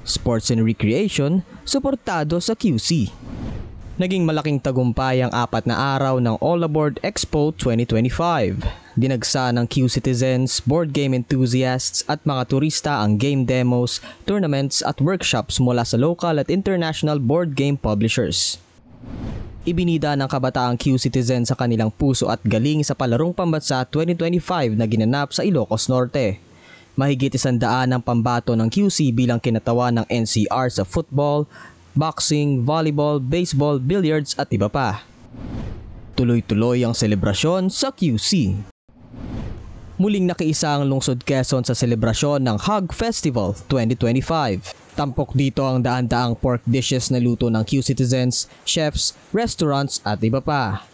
Sports and Recreation, suportado sa QC. Naging malaking tagumpay ang 4 na araw ng All Aboard Expo 2025. Dinagsa ng Q citizens, board game enthusiasts at mga turista ang game demos, tournaments at workshops mula sa local at international board game publishers. Ibinida ng kabataang Q citizen sa kanilang puso at galing sa Palarong Pambansa 2025 na ginanap sa Ilocos Norte. Mahigit 100 ang pambato ng QC bilang kinatawa ng NCR sa football, boxing, volleyball, baseball, billiards at iba pa. Tuloy-tuloy ang selebrasyon sa QC. Muling nakiisa ang Lungsod Quezon sa selebrasyon ng Hug Festival 2025. Tampok dito ang daan-daang pork dishes na luto ng Q citizens, chefs, restaurants at iba pa.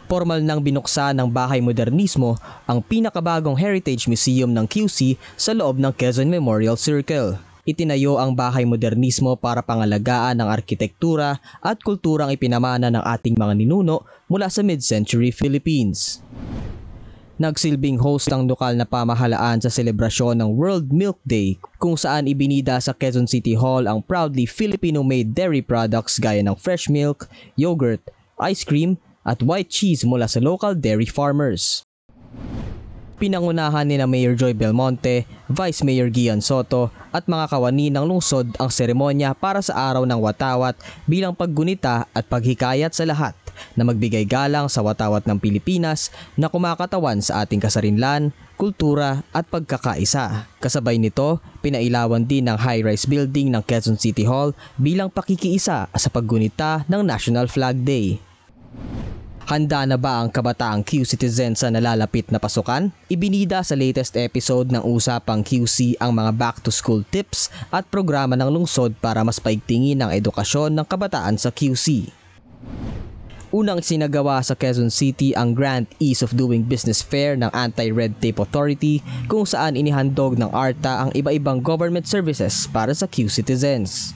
Formal nang binuksan ng Bahay Modernismo ang pinakabagong heritage museum ng QC sa loob ng Quezon Memorial Circle. Itinayo ang Bahay Modernismo para pangalagaan ang arkitektura at kulturang ipinamana ng ating mga ninuno mula sa mid-century Philippines. Nagsilbing host ang lokal na pamahalaan sa selebrasyon ng World Milk Day kung saan ibinida sa Quezon City Hall ang proudly Filipino-made dairy products gaya ng fresh milk, yogurt, ice cream at white cheese mula sa local dairy farmers. Pinangunahan ni Mayor Joy Belmonte, Vice Mayor Gian Soto at mga kawani ng lungsod ang seremonya para sa Araw ng Watawat bilang paggunita at paghikayat sa lahat na magbigay galang sa watawat ng Pilipinas na kumakatawan sa ating kasarinlan, kultura at pagkakaisa. Kasabay nito, pinailawan din ng high-rise building ng Quezon City Hall bilang pakikiisa sa paggunita ng National Flag Day. Handa na ba ang kabataang Q citizen sa nalalapit na pasukan? Ibinida sa latest episode ng Usapang QC ang mga back-to-school tips at programa ng lungsod para mas paigtingin ang edukasyon ng kabataan sa QC. Unang sinagawa sa Quezon City ang Grand Ease of Doing Business Fair ng Anti-Red Tape Authority kung saan inihandog ng ARTA ang iba-ibang government services para sa Q citizens.